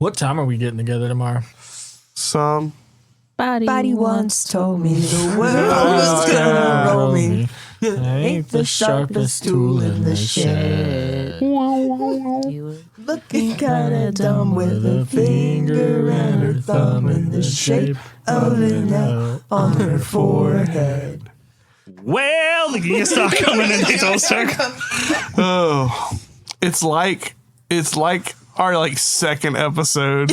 What time are we getting together tomorrow? Somebody once told me the world was gonna roll me. Ain't the sharpest tool in the shed. Looking kinda dumb with a finger and her thumb in the shape of an L on her forehead. Well, the geese start coming and they don't start coming. Oh, it's like our second episode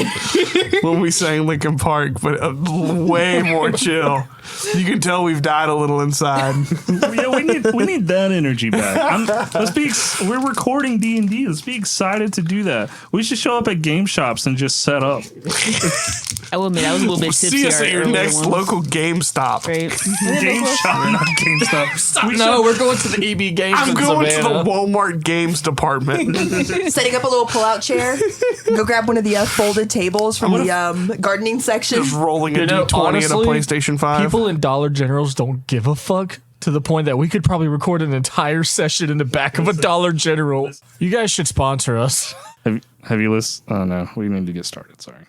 when we sang Linkin Park, but way more chill. You can tell we've died a little inside. Yeah, we need that energy back. We're recording D&D. Let's be excited to do that. We should show up at game shops and just set up. I will admit, I was a little bit tipsy. See us at your next local GameStop. Right. Game shop, not GameStop. We're going to the EB Games. I'm going to the Walmart Games department. Setting up a little pull-out chair. Go grab one of the folded tables from the gardening section. Just rolling a D20 honestly, and a PlayStation 5. People in Dollar Generals don't give a fuck to the point that we could probably record an entire session in the back of a Dollar General. You guys should sponsor us. Have you listened? Oh, no. We need to get started. Sorry.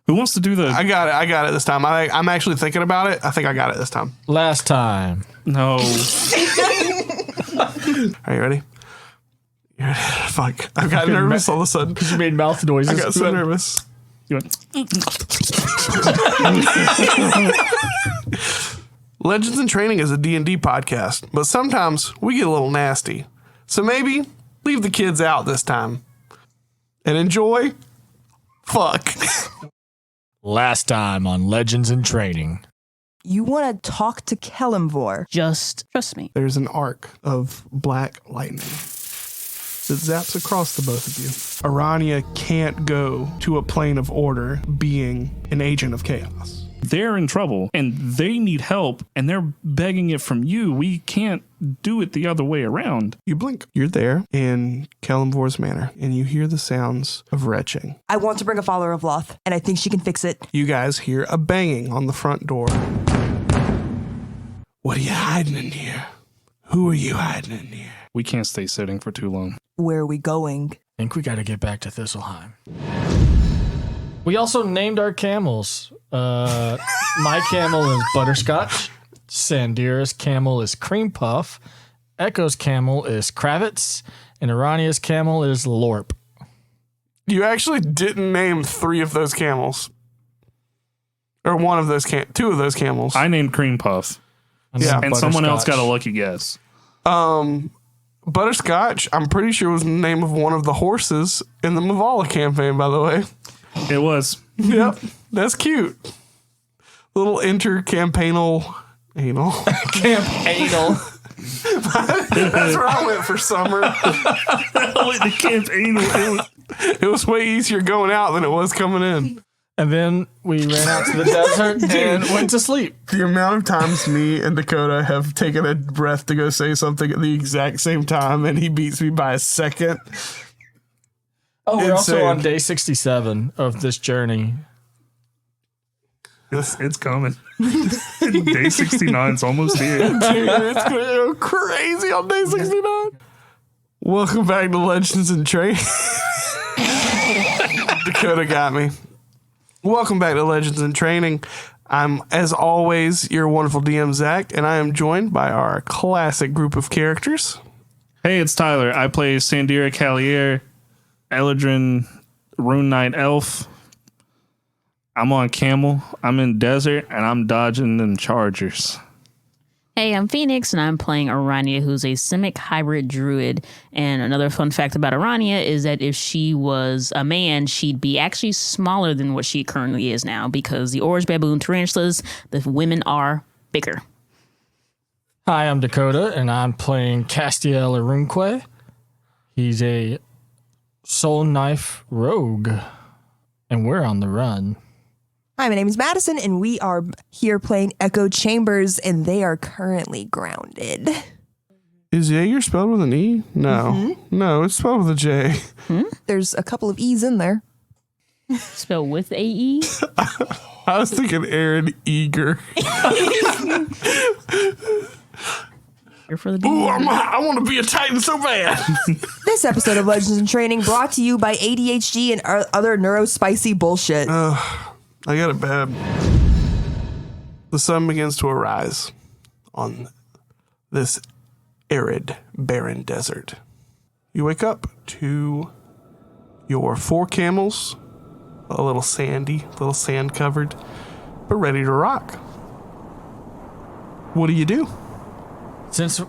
Who wants to do the... I got it this time. I'm actually thinking about it. I think I got it this time. Last time. No. Are you ready? Fuck. I got nervous all of a sudden. Because you made mouth noises. I got so nervous. You went... Legends in Training is a D&D podcast, but sometimes we get a little nasty. So maybe leave the kids out this time. And enjoy... Fuck. Last time on Legends in Training. You want to talk to Kelemvor. Just trust me. There's an arc of black lightning that zaps across the both of you. Aranea can't go to a plane of order being an agent of chaos. They're in trouble and they need help and they're begging it from you. We can't do it the other way around. You blink. You're there in Kelemvor's manor and you hear the sounds of retching. I want to bring a follower of Loth, and I think she can fix it. You guys hear a banging on the front door. What are you hiding in here? Who are you hiding in here? We can't stay sitting for too long. Where are we going? I think we got to get back to Thistleheim. We also named our camels. My camel is Butterscotch. Sandira's camel is Cream Puff. Echo's camel is Kravitz. And Aranea's camel is Lorp. You actually didn't name 3 of those camels. Or one of those 2 of those camels. I named Cream Puff. Yeah. And someone else got a lucky guess. Butterscotch, I'm pretty sure was the name of one of the horses in the Mavala campaign, by the way. It was. Yep. That's cute. Little anal. Camp Anal. That's where I went for summer. The camp anal. It was way easier going out than it was coming in. And then we ran out to the desert and went to sleep. The amount of times me and Dakota have taken a breath to go say something at the exact same time, and he beats me by a second. Oh, we're also Insane. on day 67 of this journey. It's coming. Day 69 is almost here. Dude, it's going to go crazy on day 69. Welcome back to Legends in Training. Dakota got me. Welcome back to Legends in Training. I'm, as always, your wonderful DM, Zack, and I am joined by our classic group of characters. Hey, it's Tyler. I play Sandira Callier, Eladrin Rune Knight Elf. I'm on camel, I'm in desert, and I'm dodging them chargers. Hey, I'm Phoenix, and I'm playing Aranea, who's a Simic hybrid druid. And another fun fact about Aranea is that if she was a man, she'd be actually smaller than what she currently is now, because the orange baboon tarantulas, the women are bigger. Hi, I'm Dakota, and I'm playing Castiel Arumque. He's a soul knife rogue, and we're on the run. Hi, my name is Madison, and we are here playing Echo Chambers, and they are currently grounded. Is Jaeger spelled with an E? No. Mm-hmm. No, it's spelled with a J. There's a couple of E's in there. Spelled with A-E? I was thinking Aaron Eager. Here for the Ooh, I want to be a Titan so bad. This episode of Legends in Training brought to you by ADHD and other neurospicy bullshit. I got it bad. The sun begins to arise on this arid, barren desert. You wake up to your 4 camels, a little sandy, a little sand covered, but ready to rock. What do you do? Since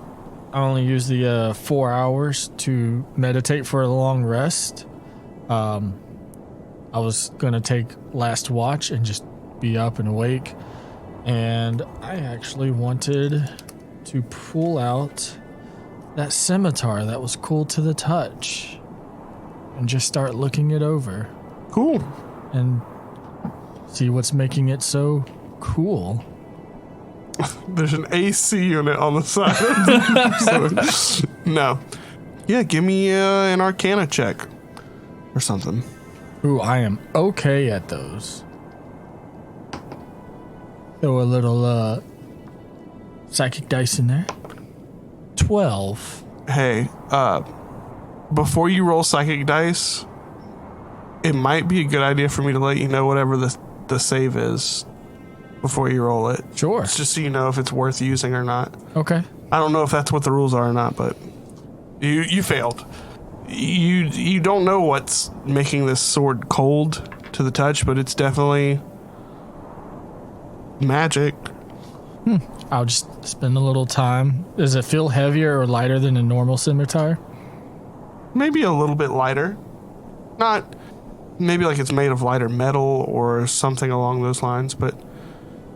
I only use the 4 hours to meditate for a long rest, I was going to take last watch and just be up and awake. And I actually wanted to pull out that scimitar that was cool to the touch and just start looking it over Cool. and see what's making it so cool. There's an AC unit on the side. So, no. Yeah, give me an Arcana check or something. Ooh, I am okay at those. Throw a little psychic dice in there. 12. Hey, before you roll psychic dice, it might be a good idea for me to let you know whatever the save is before you roll it. Sure. It's just so you know if it's worth using or not. Okay. I don't know if that's what the rules are or not, but you failed. You don't know what's making this sword cold to the touch, but it's definitely magic. I'll just spend a little time. Does it feel heavier or lighter than a normal scimitar? Maybe a little bit lighter. Not maybe like it's made of lighter metal or something along those lines, but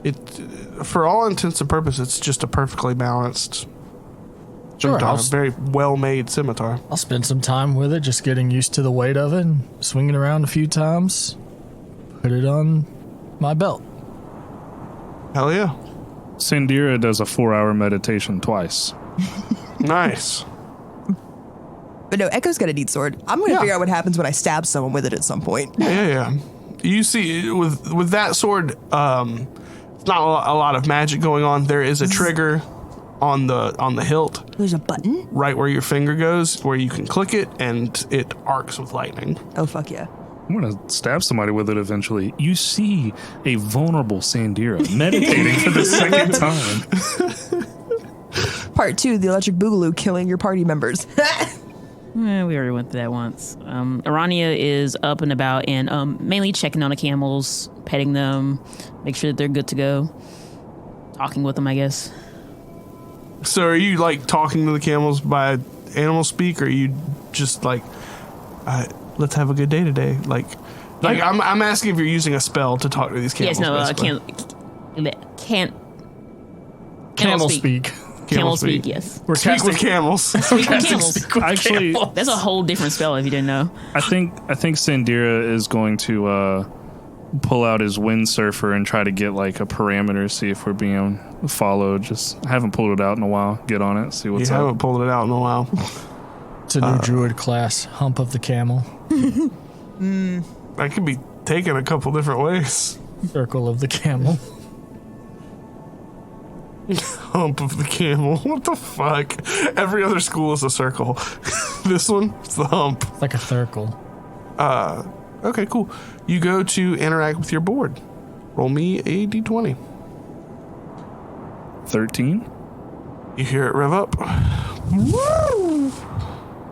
it, for all intents and purposes, it's just a perfectly balanced, Sure. a very well-made scimitar. I'll spend some time with it, just getting used to the weight of it and swing it around a few times. Put it on my belt. Hell yeah. Sandira does a 4-hour meditation twice. Nice. But no, Echo's got a neat sword. I'm going to figure out what happens when I stab someone with it at some point. Yeah. You see, with that sword, it's not a lot of magic going on. There is a trigger on the hilt, There's a button? right where your finger goes, where you can click it, and it arcs with lightning. Oh, fuck yeah. I'm going to stab somebody with it eventually. You see a vulnerable Sandira meditating for the second time. Part 2, the electric boogaloo killing your party members. We already went through that once. Aranea is up and about and mainly checking on the camels, petting them, make sure that they're good to go. Talking with them, I guess. So are you like talking to the camels by animal speak, or are you just like, let's have a good day today? Like I'm asking if you're using a spell to talk to these camels. Yes, no, basically. can't. Camel speak. Camel speak, yes. We're Speak with casting camels. Speak with camels. Actually, That's a whole different spell if you didn't know. I think Sandira is going to pull out his windsurfer and try to get like a parameter, see if we're being followed. Just haven't pulled it out in a while. Get on it, see what's You up. haven't pulled it out in a while. It's a new druid class, Hump of the Camel, That could be taken a couple different ways. Circle of the Camel. Hump of the camel. What the fuck? Every other school is a circle. This one, it's the hump. It's like a circle. Okay, cool. You go to interact with your board. Roll me a d20. 13. You hear it rev up.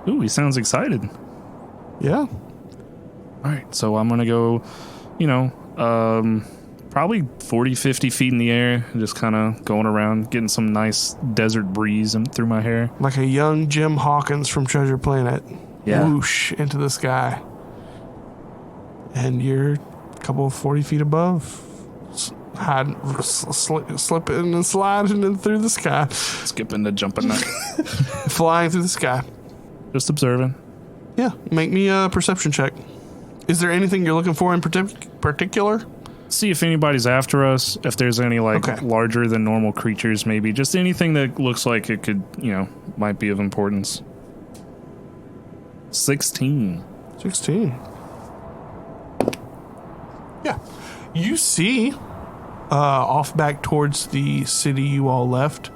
Ooh, he sounds excited. Yeah. All right, so I'm gonna go, probably 40, 50 feet in the air, just kind of going around, getting some nice desert breeze through my hair. Like a young Jim Hawkins from Treasure Planet. Yeah. Whoosh into the sky. And you're a couple of 40 feet above. Slipping and sliding in through the sky. Skipping the jumping, Flying through the sky. just observing. Yeah, make me a perception check. Is there anything you're looking for in particular? See if anybody's after us, if there's any Okay. larger than normal creatures, maybe just anything that looks like it could, might be of importance. 16. 16. Yeah. You see, off back towards the city you all left,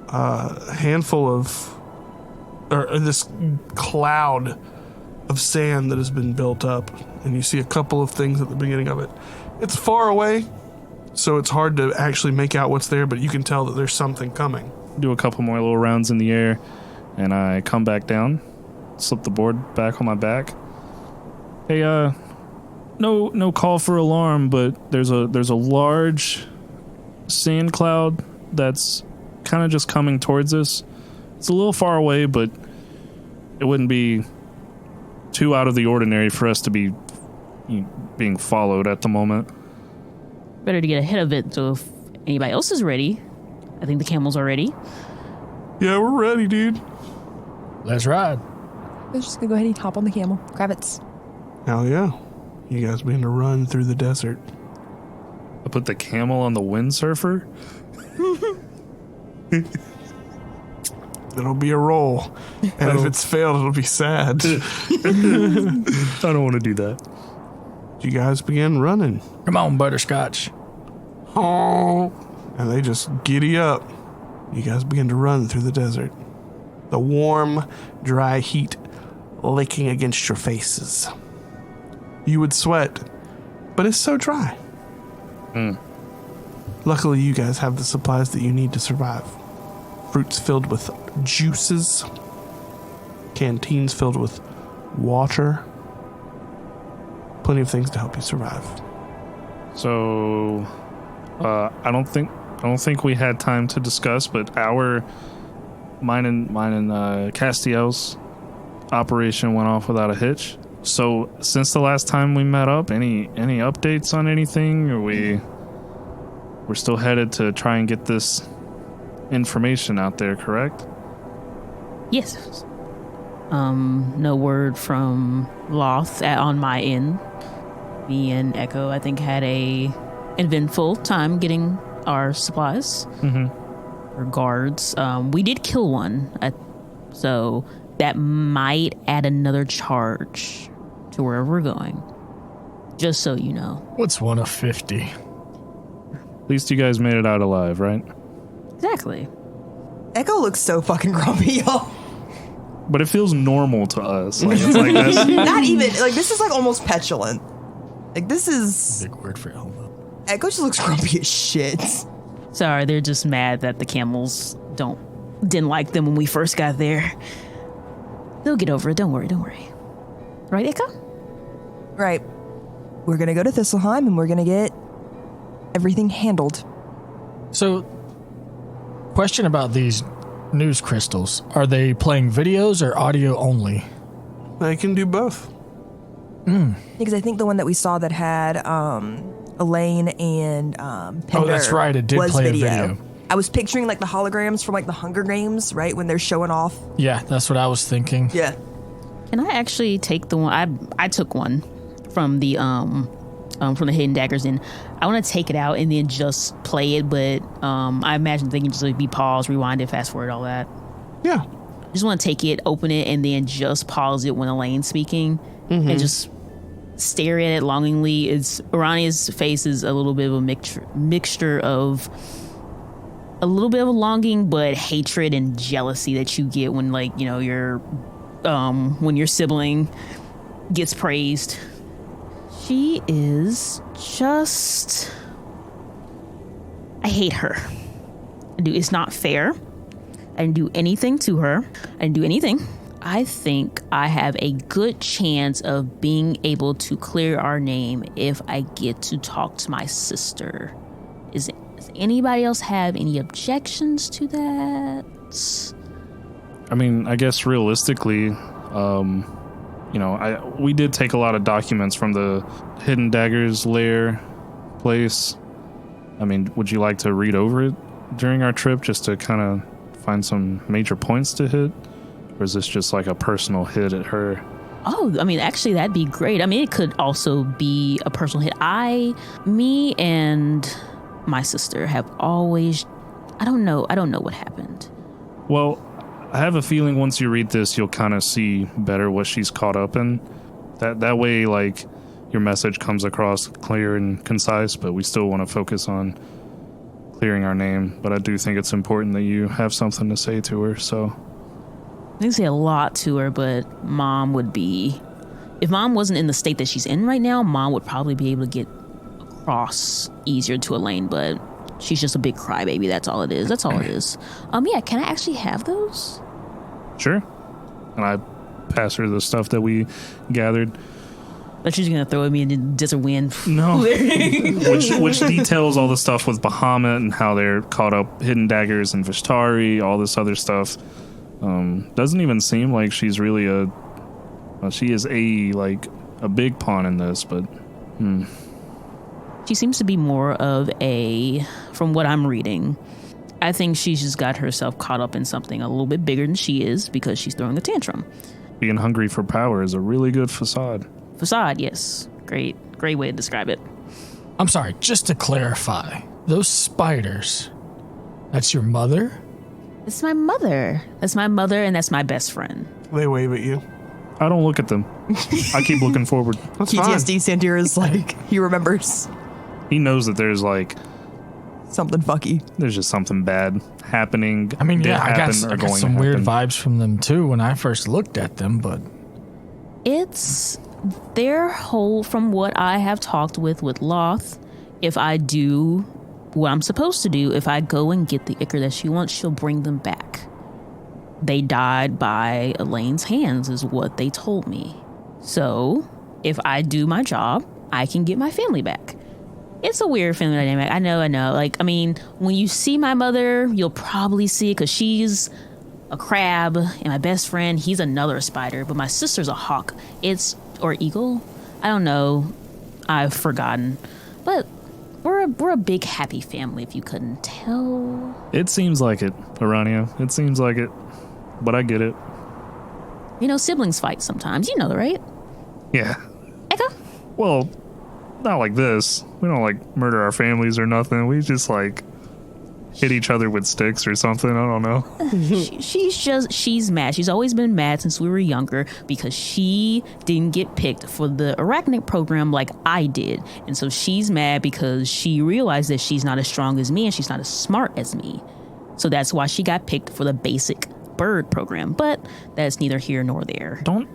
a handful of or this cloud of sand that has been built up, and you see a couple of things at the beginning of it. It's far away, so it's hard to actually make out what's there, but you can tell that there's something coming. Do a couple more little rounds in the air, and I come back down, slip the board back on my back. Hey, no call for alarm, but there's a large sand cloud that's kind of just coming towards us. It's a little far away, but it wouldn't be too out of the ordinary for us to be being followed at the moment. Better to get ahead of it, so if anybody else is ready, I think the camels are ready. Yeah, we're ready, dude. Let's ride. Let's just go ahead and hop on the camel. Kravitz. Hell yeah. You guys begin to run through the desert. I put the camel on the windsurfer. It'll be a roll. And if it's failed, it'll be sad. I don't want to do that. You guys begin running. Come on, Butterscotch. Oh. And they just giddy up. You guys begin to run through the desert. The warm, dry heat licking against your faces. You would sweat, but it's so dry. Luckily, you guys have the supplies that you need to survive. Fruits filled with juices. Canteens filled with water. Plenty of things to help you survive. So, I don't think we had time to discuss, but mine and Castiel's operation went off without a hitch. So, since the last time we met up, any updates on anything? Or we're still headed to try and get this information out there, correct? Yes. No word from Loth on my end. Me and Echo, I think, had a eventful time getting our supplies. Or guards. We did kill one, so that might add another charge to wherever we're going. Just so you know. What's 1 of 50? At least you guys made it out alive, right? Exactly. Echo looks so fucking grumpy, y'all. But it feels normal to us. Like, it's like this. Not even, like, this is like almost petulant. Like, this is... Big word for you. Echo just looks grumpy as shit. Sorry, they're just mad that the camels didn't like them when we first got there. They'll get over it. Don't worry. Right, Echo? Right. We're gonna go to Thistleheim and we're gonna get everything handled. So, question about these news crystals. Are they playing videos or audio only? They can do both. Because I think the one that we saw that had Elaine and Pender that's right, it did was play a video. I was picturing like the holograms from like the Hunger Games, right? When they're showing off. Yeah, that's what I was thinking. Yeah. Can I actually take the one? I took one from the Hidden Daggers, and I want to take it out and then just play it. But I imagine they can just like be paused, rewind it, fast forward, all that. Yeah. I just want to take it, open it, and then just pause it when Elaine's speaking, and just stare at it longingly. Aranea's face is a little bit of a mixture of a little bit of a longing, but hatred and jealousy that you get when, like, you know, when your sibling gets praised. She is just... I hate her. It's not fair. I didn't do anything to her. I didn't do anything. I think I have a good chance of being able to clear our name if I get to talk to my sister. Does anybody else have any objections to that? I mean, I guess realistically, we did take a lot of documents from the Hidden Daggers lair place. I mean, would you like to read over it during our trip just to kind of find some major points to hit? Or is this just like a personal hit at her? Oh, I mean, actually, that'd be great. I mean, it could also be a personal hit. Me and my sister have always... I don't know what happened. Well, I have a feeling once you read this, you'll kind of see better what she's caught up in. That way, like, your message comes across clear and concise, but we still want to focus on clearing our name. But I do think it's important that you have something to say to her, so... I didn't say a lot to her, but mom would be. If mom wasn't in the state that she's in right now, mom would probably be able to get across easier to Elaine, but she's just a big crybaby. That's all it is. Yeah, can I actually have those? Sure. And I pass her the stuff that we gathered. But she's gonna throw at me and then just a win. No. which details all the stuff with Bahamut and how they're caught up hidden daggers and Vishtari, all this other stuff. Doesn't even seem like she's really she is a big pawn in this, but She seems to be more of from what I'm reading, I think she's just got herself caught up in something a little bit bigger than she is because she's throwing a tantrum. Being hungry for power is a really good facade. Facade, yes. Great way to describe it. I'm sorry, just to clarify, those spiders, that's your mother? It's my mother. That's my mother, and that's my best friend. They wave at you. I don't look at them. I keep looking forward. That's fine. PTSD Sandira's like, he remembers He knows that there's something fucky. there's just something bad happening. I mean, did yeah, I got happen, or some going to weird happen. vibes from them too when I first looked at them, but It's their whole, from what I have talked with Loth, if I do what I'm supposed to do, if I go and get the ichor that she wants, she'll bring them back. They died by Elaine's hands is what they told me. So if I do my job, I can get my family back. It's a weird family dynamic. I know. When you see my mother, you'll probably see it because she's a crab, and my best friend, he's another spider, but my sister's a hawk. Or eagle. I don't know. I've forgotten. But we're a big happy family, if you couldn't tell. It seems like it, Aranea. It seems like it. But I get it. Siblings fight sometimes. You know, right? Yeah. Echo? Well, not like this. We don't murder our families or nothing. We just hit each other with sticks or something. I don't know. She's mad. She's always been mad since we were younger because she didn't get picked for the arachnid program like I did. And so she's mad because she realized that she's not as strong as me and she's not as smart as me. So that's why she got picked for the basic bird program. But that's neither here nor there. Don't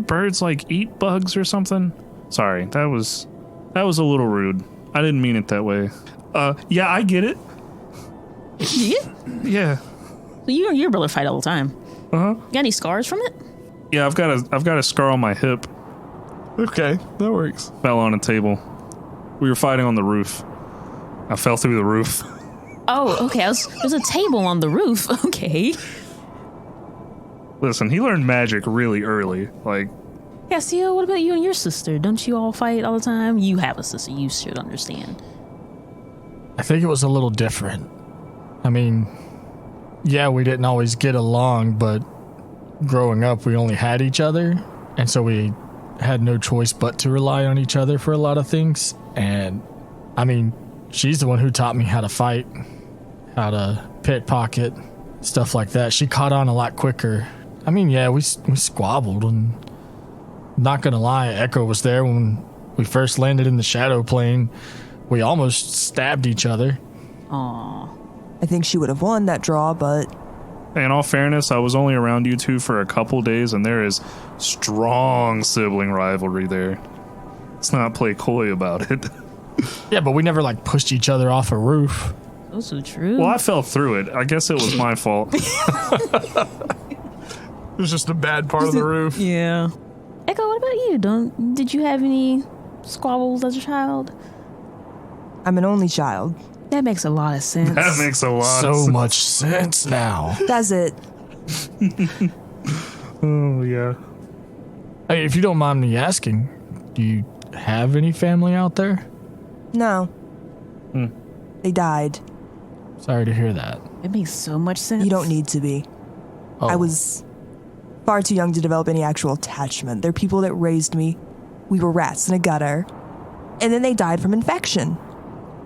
birds eat bugs or something? Sorry, that was a little rude. I didn't mean it that way. Yeah, I get it. Yeah. So you brother fight all the time. Got any scars from it? Yeah, I've got a scar on my hip. Okay, that works. Fell on a table. We were fighting on the roof. I fell through the roof. Oh, okay. There's a table on the roof. Okay. Listen, he learned magic really early. Castiel, what about you and your sister? Don't you all fight all the time? You have a sister. You should understand. I think it was a little different. I mean, yeah, we didn't always get along, but growing up, we only had each other. And so we had no choice but to rely on each other for a lot of things. And I mean, she's the one who taught me how to fight, how to pickpocket, stuff like that. She caught on a lot quicker. I mean, yeah, we squabbled, and not gonna lie, Echo was there when we first landed in the shadow plane. We almost stabbed each other. Aw. I think she would have won that draw, but In all fairness, I was only around you two for a couple days, and there is strong sibling rivalry there. Let's not play coy about it. Yeah, but we never pushed each other off a roof. Also true. Well, I fell through it. I guess it was my fault. It was just a bad part of the roof. Yeah. Echo, what about you? Did you have any squabbles as a child? I'm an only child. That makes a lot of sense. That makes a lot of So sense. much sense now. Does it? Oh, yeah. Hey, if you don't mind me asking, do you have any family out there? No. They died. Sorry to hear that. It makes so much sense. You don't need to be. Oh. I was far too young to develop any actual attachment. They're people that raised me. We were rats in a gutter. And then they died from infection.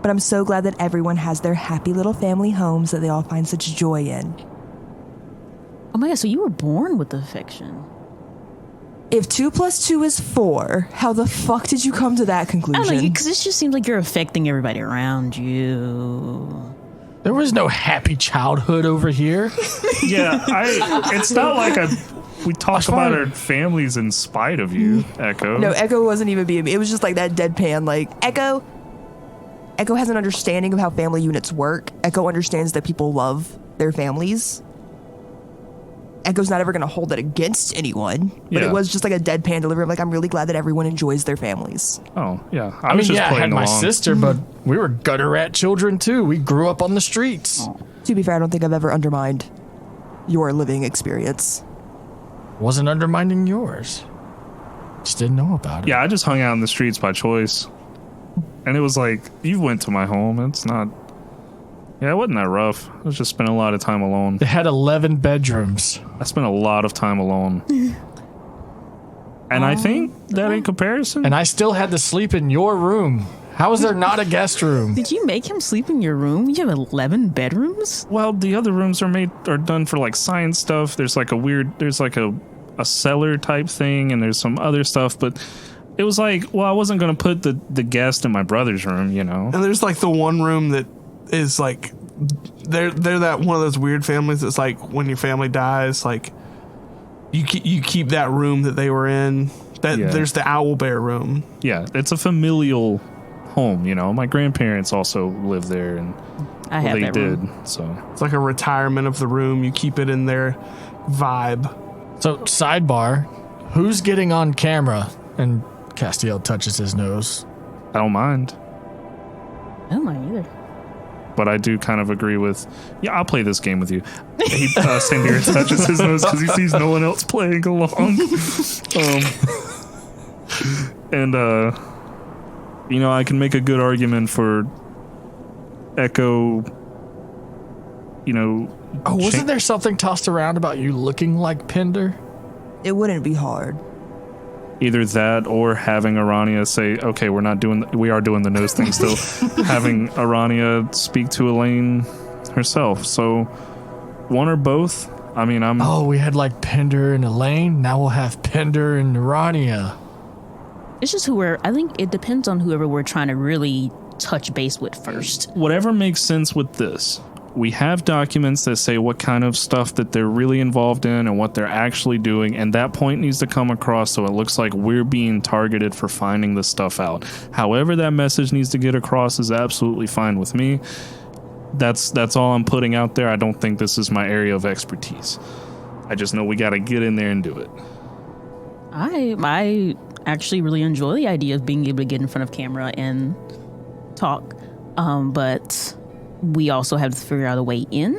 But I'm so glad that everyone has their happy little family homes that they all find such joy in. Oh my god, so you were born with the infection. If 2 + 2 is 4, how the fuck did you come to that I conclusion? don't know, because it just seems like you're affecting everybody around you. There was no happy childhood over here. Yeah, it's not like we talk about our families in spite of you, Echo. No, Echo wasn't even being. It was just like that deadpan. Like Echo has an understanding of how family units work. Echo understands that people love their families. Echo's not ever going to hold it against anyone, but it was just like a deadpan delivery. Like, I'm really glad that everyone enjoys their families. Oh, yeah. I mean, just I had my along. sister, but we were gutter rat children too. We grew up on the streets. To be fair, I don't think I've ever undermined your living experience. Wasn't undermining yours. Just didn't know about it. Yeah, I just hung out in the streets by choice. And it was like, you went to my home. It's not... Yeah, it wasn't that rough. I was just spending a lot of time alone. They had 11 bedrooms. I spent a lot of time alone. And I think that in comparison... And I still had to sleep in your room. How is there not a guest room? Did you make him sleep in your room? You have 11 bedrooms? Well, the other rooms are done for like science stuff. There's like a cellar type thing, and there's some other stuff, but it was like, well, I wasn't going to put the guest in my brother's room, you know? And there's like the one room that is like, they're that one of those weird families that's like, when your family dies, like, you keep that room that they were in. There's the owl bear room. Yeah, it's a familial home, you know? My grandparents also lived there, and I have they that did, room. so... It's like a retirement of the room. You keep it in their vibe. So, sidebar, who's getting on camera? And Castiel touches his nose. I don't mind. I don't mind either. But I do kind of agree with, yeah, I'll play this game with you. Sandir touches his nose because he sees no one else playing along. You know, I can make a good argument for Echo, you know. Oh, wasn't there something tossed around about you looking like Pinder? It wouldn't be hard. Either that or having Aranea say, okay, we are doing the nose thing still. Having Aranea speak to Elaine herself. So one or both. I mean, we had like Pinder and Elaine. Now we'll have Pinder and Aranea. It's just I think it depends on whoever we're trying to really touch base with first. Whatever makes sense with this. We have documents that say what kind of stuff that they're really involved in and what they're actually doing, and that point needs to come across so it looks like we're being targeted for finding this stuff out. However that message needs to get across is absolutely fine with me. That's all I'm putting out there. I don't think this is my area of expertise. I just know we got to get in there and do it. I actually really enjoy the idea of being able to get in front of camera and talk, but we also have to figure out a way in.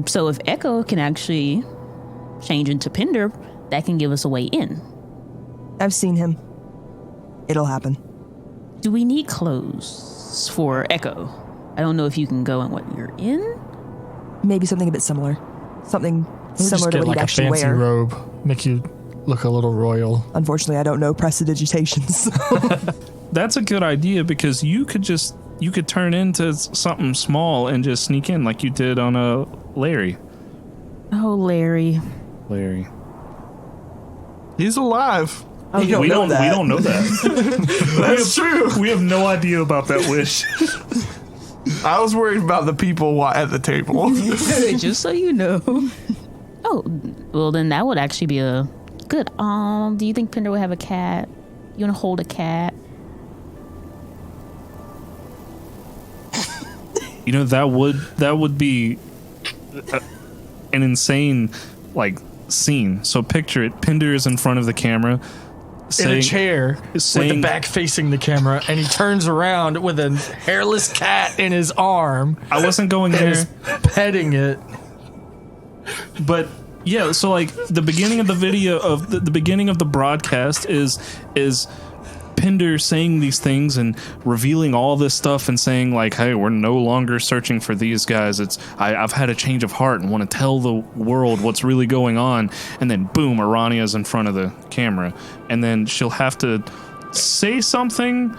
So if Echo can actually change into Pinder, that can give us a way in. I've seen him. It'll happen. Do we need clothes for Echo? I don't know if you can go in what you're in. Maybe something a bit similar. Something similar to what he'd actually fancy wear. robe, make you look a little royal. Unfortunately, I don't know prestidigitations. That's a good idea because you could turn into something small and just sneak in like you did on a Larry. Oh, Larry. He's alive. We don't know that. That's true. We have no idea about that wish. I was worried about the people at the table. Just so you know. Oh, well then that would actually be a good. Do you think Pinder would have a cat? You want to hold a cat? You know, that would be an insane like scene. So picture it: Pinder is in front of the camera, in a chair with the back facing the camera, and he turns around with a hairless cat in his arm. I wasn't going and there. is petting it. But yeah, so like the beginning of the video of the beginning of the broadcast is Pinder saying these things and revealing all this stuff and saying like, hey, we're no longer searching for these guys. I've had a change of heart and want to tell the world what's really going on. And then boom, Aranea's in front of the camera. And then she'll have to say something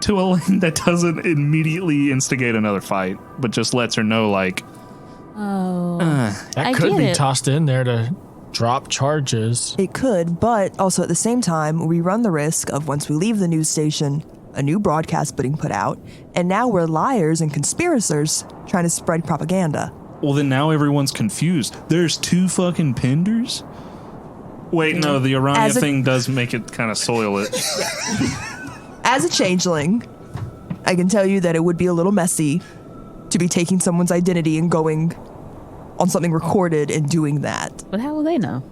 to Elaine that doesn't immediately instigate another fight, but just lets her know like, that could be tossed in there to drop charges. It could, but also at the same time, we run the risk of once we leave the news station, a new broadcast being put out, and now we're liars and conspirators trying to spread propaganda. Well, then now everyone's confused. There's 2 fucking Penders? Wait, no, the Aranea thing does make it kind of soil it. As a changeling, I can tell you that it would be a little messy to be taking someone's identity and going on something recorded and doing that. But how will they know?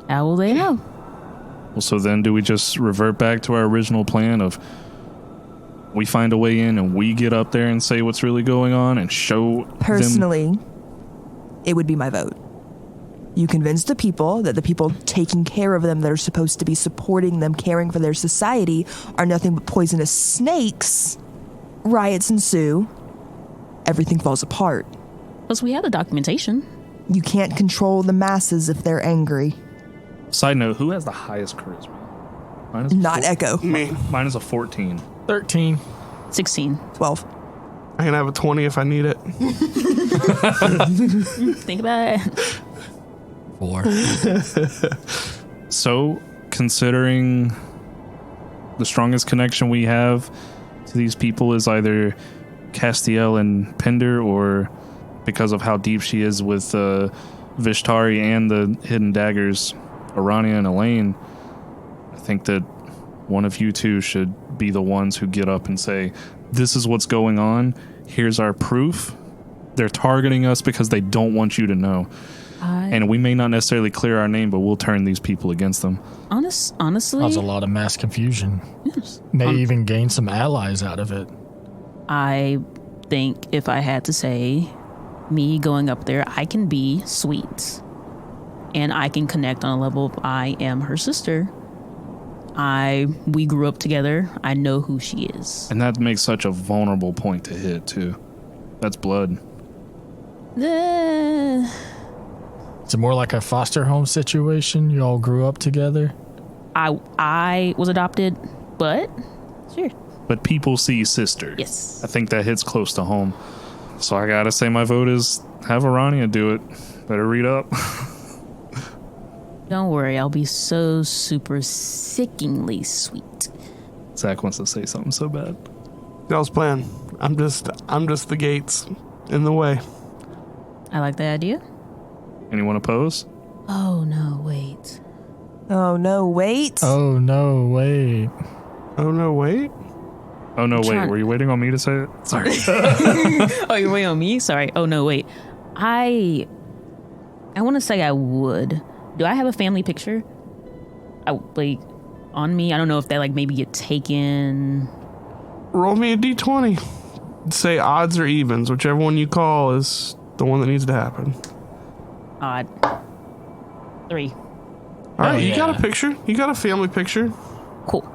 How will they know? Well, so then do we just revert back to our original plan of we find a way in and we get up there and say what's really going on and show Personally, it would be my vote. You convince the people that the people taking care of them that are supposed to be supporting them, caring for their society, are nothing but poisonous snakes. Riots ensue. Everything falls apart. Plus, we have the documentation. You can't control the masses if they're angry. Side note, who has the highest charisma? Mine is Not Echo. Me. Mine is a 14. 13. 16. 12. I can have a 20 if I need it. Think about it. 4. So, considering the strongest connection we have to these people is either Castiel and Pender, or because of how deep she is with Vishtari and the Hidden Daggers, Aranea and Elaine, I think that one of you two should be the ones who get up and say, this is what's going on. Here's our proof. They're targeting us because they don't want you to know. And we may not necessarily clear our name, but we'll turn these people against them. Honestly, Cause a lot of mass confusion. yes. May even gain some allies out of it. I think if I had to say, me going up there, I can be sweet. And I can connect on a level of I am her sister. We grew up together. I know who she is. And that makes such a vulnerable point to hit, too. That's blood. Is it more like a foster home situation? You all grew up together? I was adopted, but sure. But people see sister. Yes. I think that hits close to home. So I gotta say my vote is have Aranea do it. Better read up. Don't worry, I'll be so super sickingly sweet. Zach wants to say something so bad. Y'all's plan. I'm just the gates in the way. I like the idea. Anyone oppose? Oh no, wait. Oh, no, wait. Oh, no, wait. Oh no, wait. Oh no, wait. trying- Were you waiting on me to say it? Sorry. Oh, you're waiting on me? Sorry. Oh no, wait. I want to say I would. Do I have a family picture? On me? I don't know if that maybe get taken. Roll me a d20. Say odds or evens, whichever one you call is the one that needs to happen. Odd. 3. All right, you yeah. got a picture. You got a family picture. Cool.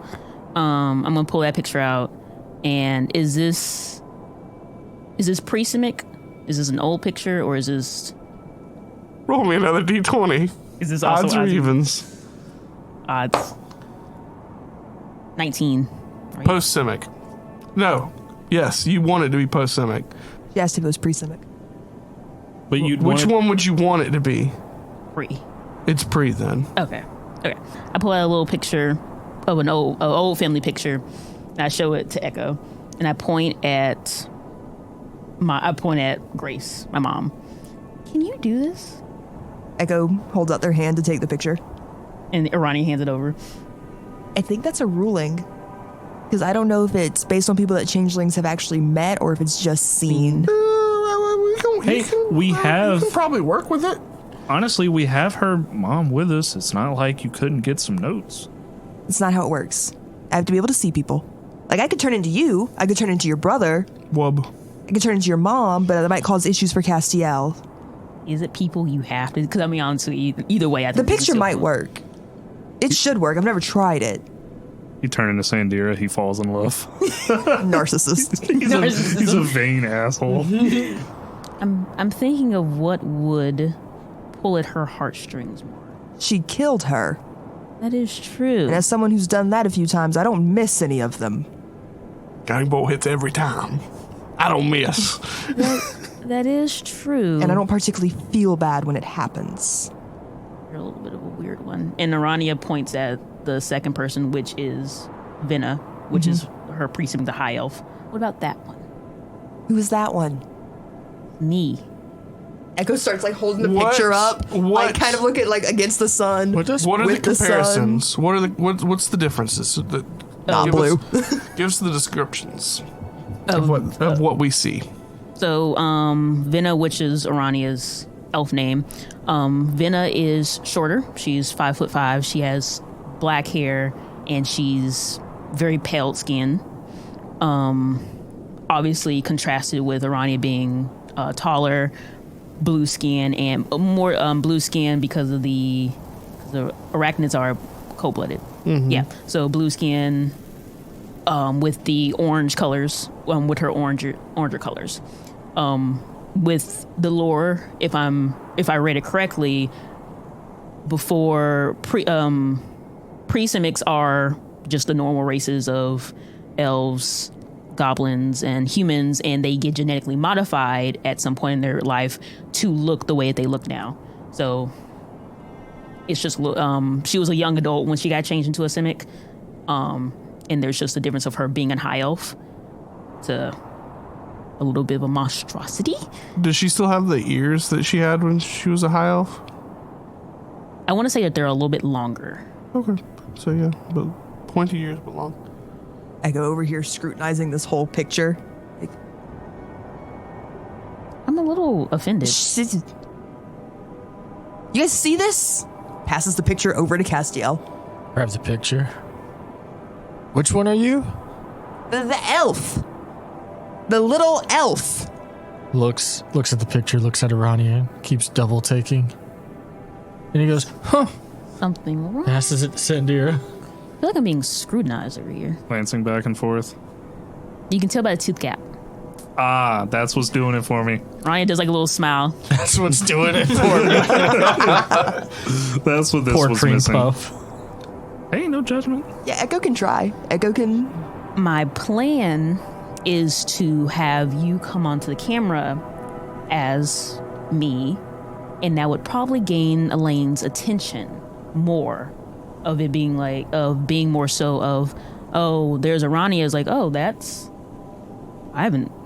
I'm gonna pull that picture out. And is this pre-Simic? Is this an old picture, or is this Roll me another d20. also Odds or evens. Odds. 19. Right? Post-Simic. No. Yes, you want it to be post-Simic. She asked if it was pre-Simic. But you'd Which want one would you want it to be? Pre. It's pre then. Okay. I pull out a little picture of an old family picture, and I show it to Echo, and I point at Grace, my mom. Can you do this? Echo holds out their hand to take the picture. And Aranea hands it over. I think that's a ruling. Because I don't know if it's based on people that changelings have actually met or if it's just seen. Hey, we You have... can probably work with it. Honestly, we have her mom with us. It's not like you couldn't get some notes. It's not how it works. I have to be able to see people. I could turn into you. I could turn into your brother. Wub. I could turn into your mom, but that might cause issues for Castiel. Is it people you have to? Because I mean, honestly, either way, I The think this is picture still might cool. work. It should work. I've never tried it. You turn into Sandira, he falls in love. Narcissist. He's a vain asshole. I'm thinking of what would pull at her heartstrings more. She killed her. That is true. And as someone who's done that a few times, I don't miss any of them. Guiding bolt hits every time. I don't miss. That is true. And I don't particularly feel bad when it happens. You're a little bit of a weird one. And Aranea points at the second person, which is Viviena. which is her precinct, the high elf. What about that one? Who is that one? Me. Echo starts like holding the What? picture up, What? like kind of looking like against the sun. What does What are the With the sun. comparisons? What are the what's the differences? Not Give blue. Give us the descriptions of what we see. So, Viviena, which is Aranea's elf name, Viviena is shorter. She's 5'5". She has black hair and she's very pale skin. Obviously contrasted with Aranea being taller, blue skin, and more blue skin because of the arachnids are cold-blooded. Yeah, so blue skin with the orange colors, with her oranger colors. With the lore, if I read it correctly, before pre-Simics are just the normal races of elves, goblins, and humans, and they get genetically modified at some point in their life to look the way that they look now. So it's just she was a young adult when she got changed into a Simic, and there's just the difference of her being a high elf to a little bit of a monstrosity. Does she still have the ears that she had when she was a high elf? I want to say that they're a little bit longer. Okay, so yeah, but pointy ears, but long. Echo over here scrutinizing this whole picture. Like, I'm a little offended. you guys see this? Passes the picture over to Castiel. Grab the picture. Which one are you? The elf. The little elf. Looks at the picture, looks at Aranea, keeps double taking. And he goes, huh. Something wrong. Passes it to Sandira. I feel like I'm being scrutinized over here. Glancing back and forth. You can tell by the tooth gap. Ah, that's what's doing it for me. Ryan does like a little smile. That's what's doing it for me. That's what this Poor was cream missing. puff. Hey, no judgment. Yeah, Echo can try. Echo can. My plan is to have you come onto the camera as me, and that would probably gain Elaine's attention more, of it being like, of being more so of, oh, there's Aranea, is like, oh,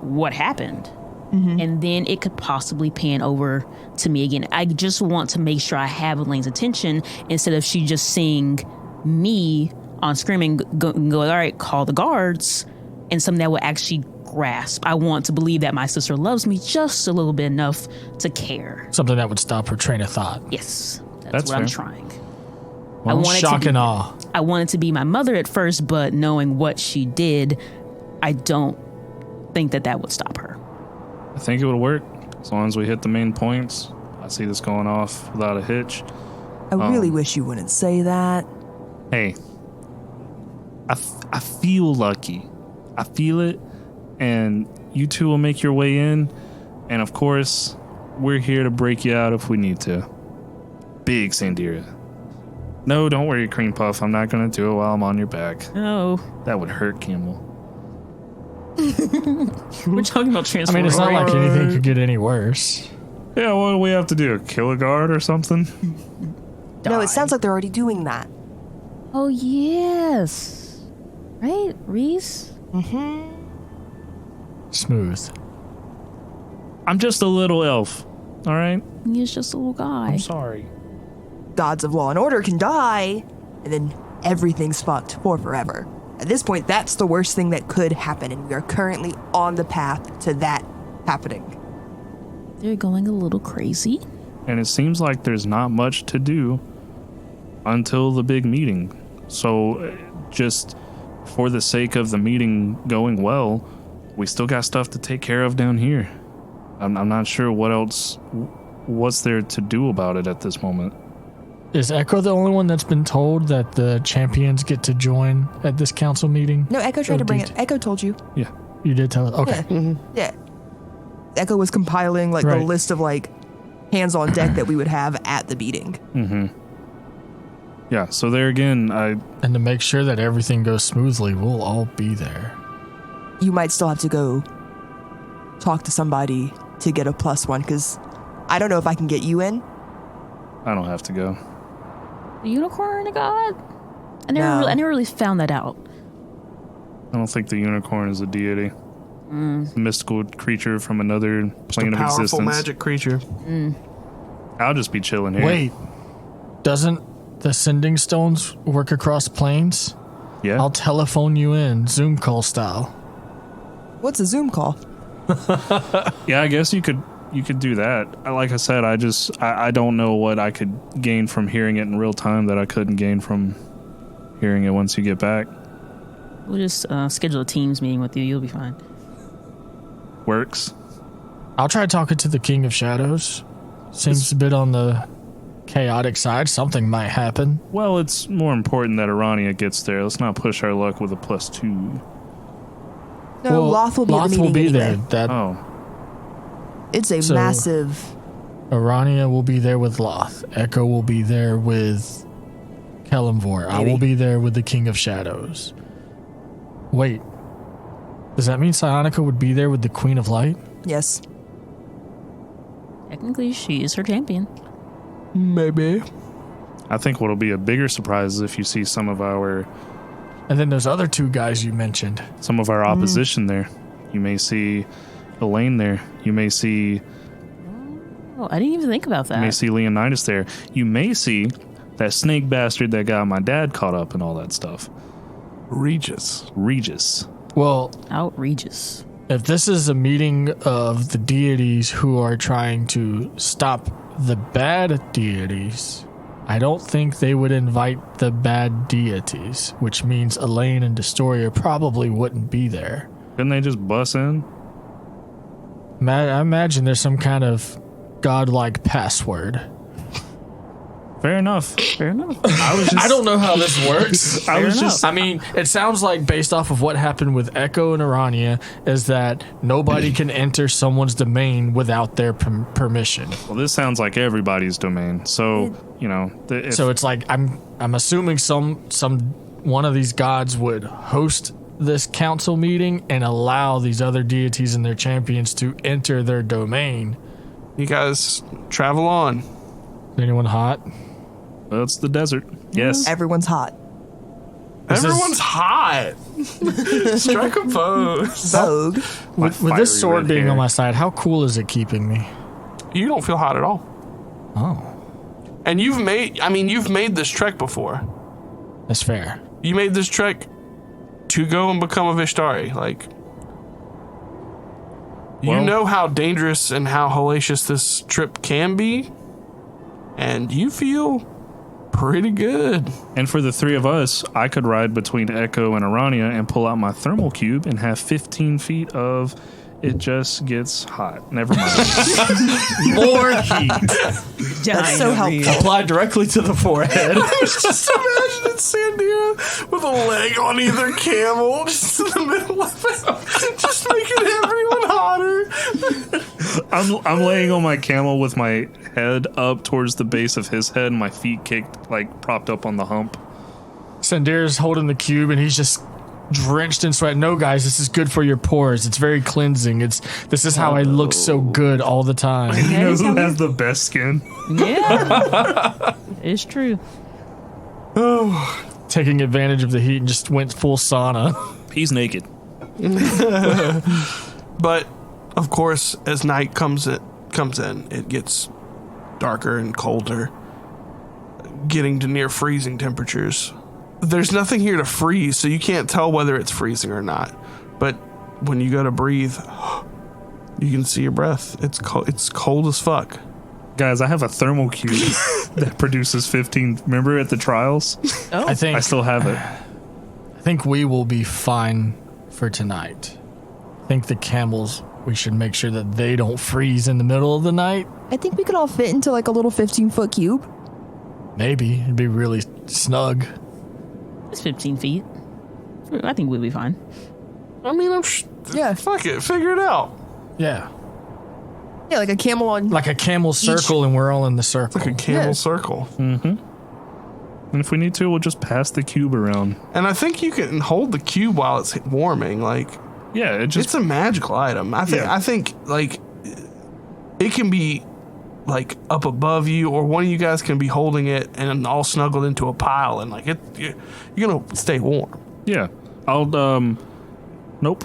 what happened? And then it could possibly pan over to me again. I just want to make sure I have Elaine's attention instead of she just seeing me on screen and go, all right, call the guards, and something that will actually grasp. I want to believe that my sister loves me just a little bit enough to care. Something that would stop her train of thought. Yes, That's what I'm fair. trying. Well, want it shock to be- and awe. I wanted to be my mother at first, but knowing what she did, I don't think that would stop her. I think it would work as long as we hit the main points. I see this going off without a hitch. I really wish you wouldn't say that. Hey, I feel lucky. I feel it, and you two will make your way in. And of course, we're here to break you out if we need to. Big Sandira. No, don't worry, Cream Puff. I'm not going to do it while I'm on your back. No, That would hurt Camel. we're talking about I transforming. mean, it's not like anything could get any worse. Yeah, what do we have to do? Kill a guard or something? No, it sounds like they're already doing that. Oh yes, right, Reese. Smooth. I'm just a little elf, all right? He's just a little guy. I'm sorry. Gods of law and order can die, and then everything's fucked for forever. At this point, that's the worst thing that could happen, and we are currently on the path to that happening. They're going a little crazy. And it seems like there's not much to do until the big meeting. So just for the sake of the meeting going well, we still got stuff to take care of down here. I'm not sure what's there to do about it at this moment. Is Echo the only one that's been told that the champions get to join at this council meeting? No, Echo tried Oh, to bring did- it. Echo told you. Yeah. You did tell it. Okay. Yeah. Echo was compiling like the Right. list of like hands on deck that we would have at the meeting. Yeah, so there again, And to make sure that everything goes smoothly, we'll all be there. You might still have to go talk to somebody to get a +1 because I don't know if I can get you in. I don't have to go. The unicorn, god. I No. never really found that out. I don't think the unicorn is a deity. It's a mystical creature from another plane of Powerful existence. magic creature. I'll just be chilling here. Wait, doesn't the sending stones work across planes? Yeah. I'll telephone you in, Zoom call style. What's a Zoom call? Yeah, I guess you could do that. Like I said, I don't know what I could gain from hearing it in real time that I couldn't gain from hearing it once you get back. We'll just schedule a Teams meeting with you. You'll be fine. Works. I'll try talking to the King of Shadows. Seems a bit on the chaotic side. Something might happen. Well, it's more important that Aranea gets there. Let's not push our luck with a +2. No, Loth will be at the meeting anyway. there. Oh, It's a massive... Arania will be there with Loth. Echo will be there with Kelemvor. I will be there with the King of Shadows. Wait. Does that mean Psionica would be there with the Queen of Light? Yes. Technically, she is her champion. Maybe. I think what'll be a bigger surprise is if you see some of our And then those other two guys you mentioned. opposition there. You may see Elaine there. You may see Oh, I didn't even think about You may that. see Leonidas there. You may see that snake bastard that got my dad caught up in all that stuff. Regis. Regis. Well, Outrageous. if this is a meeting of the deities who are trying to stop the bad deities, I don't think they would invite the bad deities, which means Elaine and Destorier probably wouldn't be there. Couldn't they just bust in? I imagine there's some kind of godlike password. Fair enough. Fair enough. I don't know how this works. I mean, it sounds like based off of what happened with Echo and Arania is that nobody can enter someone's domain without their permission. Well, this sounds like everybody's domain. So, you know, So it's like I'm assuming some one of these gods would host this council meeting and allow these other deities and their champions to enter their domain. You guys travel on. Is anyone hot? well, it's the desert. Yes. Everyone's hot. Everyone's hot. Strike a pose. Vogue. With this sword being on my side, how cool is it keeping me? You don't feel hot at all. Oh, And you've made this trek before. that's fair. You made this trek to go and become a Vishtari. Like, you Well- know how dangerous and how hellacious this trip can be, and you feel pretty good. And for the three of us, I could ride between Echo and Arania and pull out my thermal cube and have 15 feet of it just gets hot. Never mind. More heat That's so helpful. applied directly to the forehead. Just imagine Sandira with a leg on either camel, just in the middle of it, just making everyone hotter. I'm laying on my camel with my head up towards the base of his head and my feet kicked, like propped up on the hump. Sandir's holding the cube and he's just drenched in sweat. No, guys, this is good for your pores. It's very cleansing. This is how I look so good all the time. You know who has the best skin? Yeah. It's true. Taking advantage of the heat and just went full sauna. He's naked. But of course, as night comes in, it gets darker and colder, getting to near freezing temperatures. There's nothing here to freeze, so you can't tell whether it's freezing or not. But when you go to breathe, you can see your breath. It's cold as fuck. Guys, I have a thermal cube that produces 15. Remember at the trials? Oh, I think I still have it. I think we will be fine for tonight. I think the camels, we should make sure that they don't freeze in the middle of the night. I think we could all fit into like a little 15-foot cube. Maybe. It'd be really snug. it's 15 feet. I think we'll be fine. I mean, Yeah. fuck it, figure it out. Yeah. Yeah, like a camel on. Like a camel circle and we're all in the circle. Like a camel Yeah. circle. And if we need to, we'll just pass the cube around. And I think you can hold the cube while it's warming. Like, Yeah, it just it's a magical item. I think like it can be like up above you, or one of you guys can be holding it and all snuggled into a pile, and like you're gonna stay warm. yeah. I'll Nope.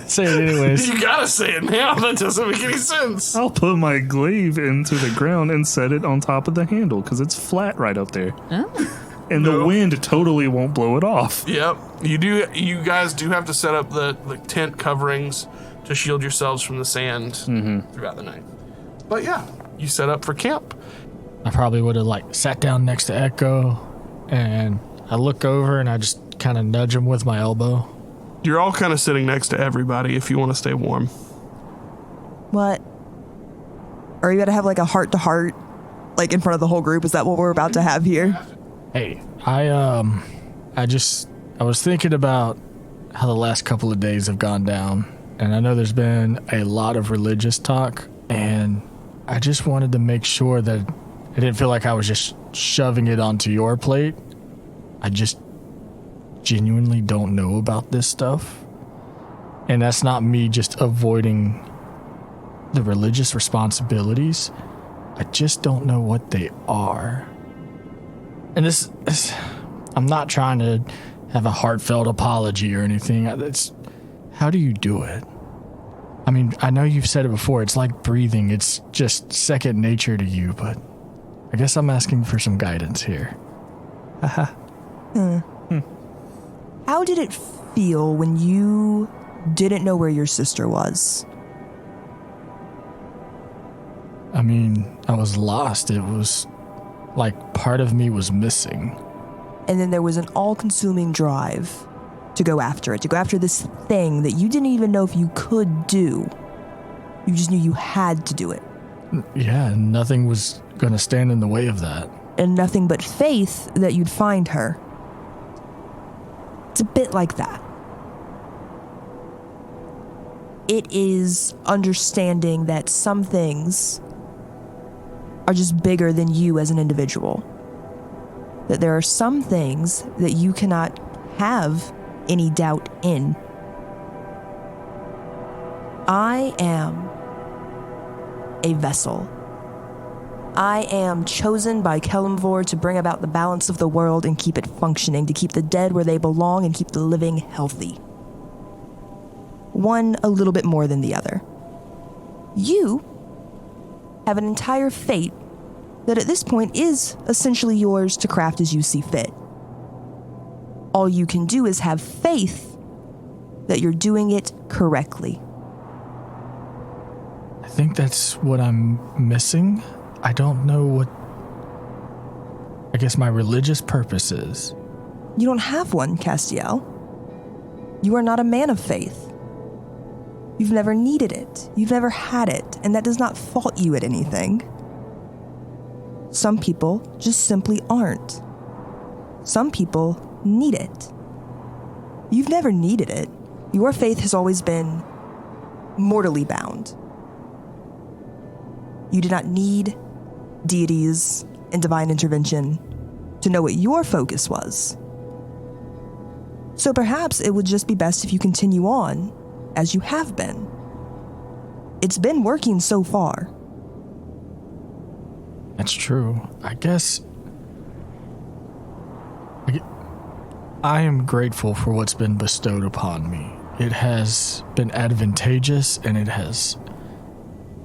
Say it anyways. You gotta say it now. That doesn't make any sense. I'll put my glaive into the ground and set it on top of the handle because it's flat right up there. Oh. And the wind totally won't blow it off. Yep. You guys do have to set up the tent coverings to shield yourselves from the sand throughout the night. But yeah, you set up for camp. I probably would have sat down next to Echo, and I look over and I just kind of nudge him with my elbow. You're all kind of sitting next to everybody if you want to stay warm. What? Are you going to have a heart-to-heart, in front of the whole group? Is that what we're about to have here? Hey, I was thinking about how the last couple of days have gone down, and I know there's been a lot of religious talk, and I just wanted to make sure that I didn't feel like I was just shoving it onto your plate. I just genuinely don't know about this stuff. And that's not me just avoiding the religious responsibilities. I just don't know what they are. And this I'm not trying to have a heartfelt apology or anything. How do you do it? I mean, I know you've said it before. It's like breathing. It's just second nature to you, but I guess I'm asking for some guidance here. How did it feel when you didn't know where your sister was? I mean, I was lost. It was like part of me was missing. And then there was an all-consuming drive to go after it, to go after this thing that you didn't even know if you could do. You just knew you had to do it. Yeah, nothing was going to stand in the way of that. And nothing but faith that you'd find her. It's a bit like that. It is understanding that some things are just bigger than you as an individual. That there are some things that you cannot have any doubt in. I am a vessel. I am chosen by Kelemvor to bring about the balance of the world and keep it functioning, to keep the dead where they belong and keep the living healthy. One a little bit more than the other. You have an entire fate that at this point is essentially yours to craft as you see fit. All you can do is have faith that you're doing it correctly. I think that's what I'm missing. I don't know what, I guess, my religious purpose is. You don't have one, Castiel. You are not a man of faith. You've never needed it. You've never had it, and that does not fault you at anything. Some people just simply aren't. Some people need it. You've never needed it. Your faith has always been mortally bound. You did not need deities and divine intervention to know what your focus was. So perhaps it would just be best if you continue on as you have been. It's been working so far. That's true. I guess I am grateful for what's been bestowed upon me. It has been advantageous, and it has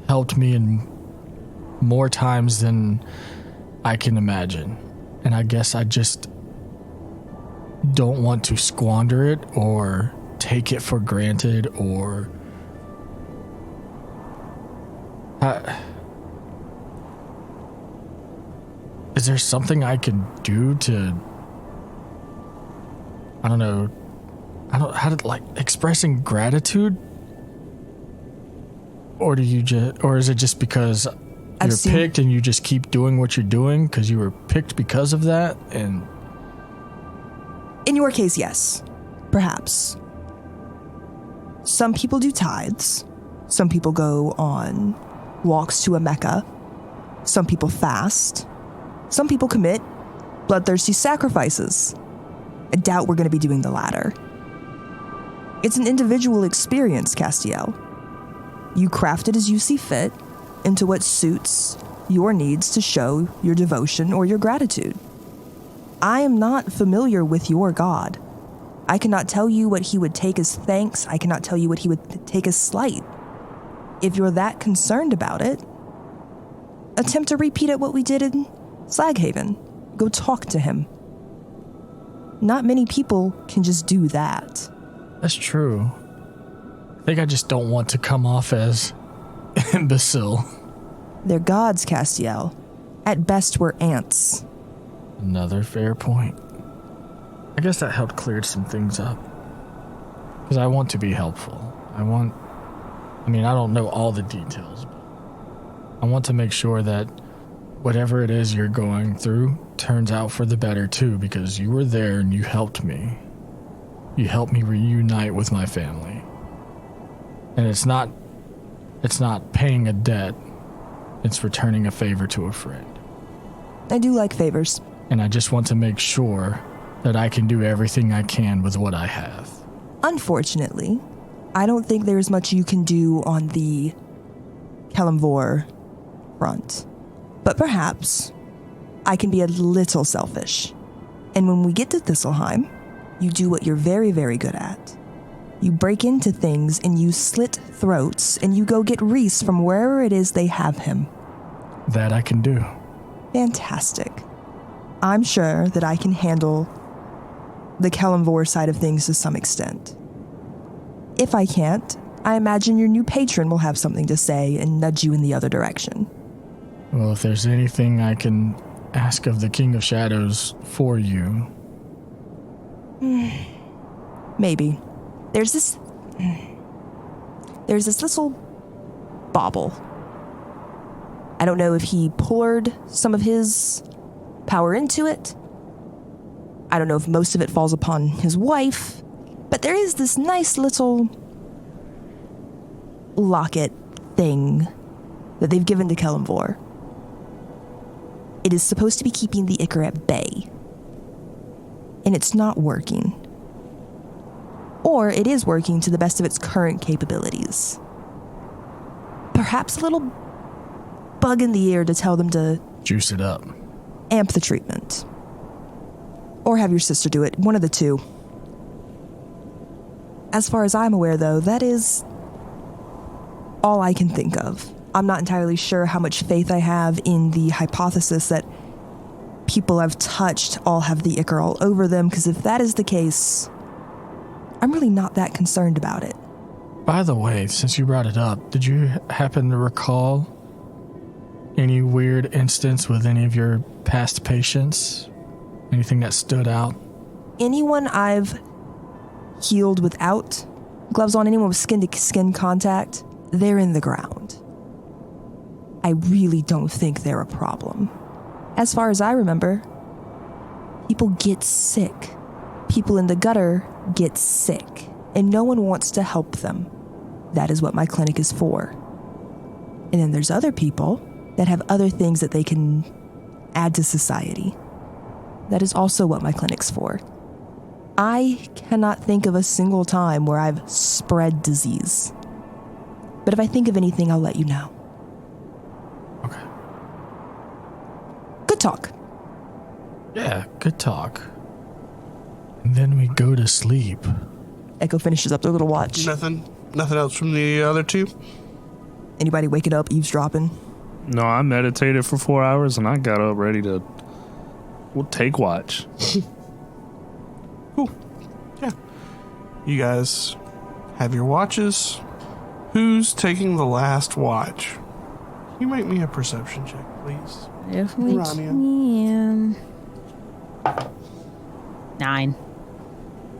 helped me in more times than I can imagine. And I guess I just don't want to squander it or take it for granted or... Is there something I can do to... I don't know how to, expressing gratitude? Or do you just... Or is it just because... You're picked and you just keep doing what you're doing because you were picked because of that? And in your case, yes. Perhaps. Some people do tithes. Some people go on walks to a Mecca. Some people fast. Some people commit bloodthirsty sacrifices. I doubt we're going to be doing the latter. It's an individual experience, Castiel. You craft it as you see fit, into what suits your needs to show your devotion or your gratitude. I am not familiar with your God. I cannot tell you what he would take as thanks. I cannot tell you what he would take as slight. If you're that concerned about it, attempt to repeat at what we did in Slaghaven. Go talk to him. Not many people can just do that. That's true. I think I just don't want to come off as imbecile. They're gods, Castiel. At best, we're ants. Another fair point. I guess that helped clear some things up. Because I want to be helpful. I don't know all the details, but I want to make sure that whatever it is you're going through turns out for the better too, because you were there and you helped me. You helped me reunite with my family. And it's not paying a debt. It's returning a favor to a friend. I do like favors. And I just want to make sure that I can do everything I can with what I have. Unfortunately, I don't think there's much you can do on the Kalimvor front. But perhaps I can be a little selfish. And when we get to Thistleheim, you do what you're very, very good at. You break into things and you slit throats and you go get Reese from wherever it is they have him. That I can do. Fantastic. I'm sure that I can handle the Kalimvor side of things to some extent. If I can't, I imagine your new patron will have something to say and nudge you in the other direction. Well, if there's anything I can ask of the King of Shadows for you. Maybe. There's this little bauble. I don't know if he poured some of his power into it. I don't know if most of it falls upon his wife, but there is this nice little locket thing that they've given to Kalimvor. It is supposed to be keeping the Ichor at bay, and it's not working. Or it is working to the best of its current capabilities. Perhaps a little bug in the ear to tell them to Juice it up. amp the treatment. Or have your sister do it, one of the two. As far as I'm aware, though, that is all I can think of. I'm not entirely sure how much faith I have in the hypothesis that people I've touched all have the Ichor all over them, because if that is the case, I'm really not that concerned about it. By the way, since you brought it up, did you happen to recall any weird instance with any of your past patients? Anything that stood out? Anyone I've healed without gloves on, anyone with skin-to-skin contact, they're in the ground. I really don't think they're a problem. As far as I remember, people get sick. People in the gutter get sick, and no one wants to help them. That is what my clinic is for. And then there's other people that have other things that they can add to society. That is also what my clinic's for. I cannot think of a single time where I've spread disease. But if I think of anything, I'll let you know. Okay. Good talk. Yeah, good talk. And then we go to sleep. Echo finishes up their little watch. Nothing else from the other two? Anybody waking up, eavesdropping? No, I meditated for 4 hours and I got up ready to take watch. Cool. Yeah. You guys have your watches. Who's taking the last watch? Can you make me a perception check, please? If we Aranea. can. 9.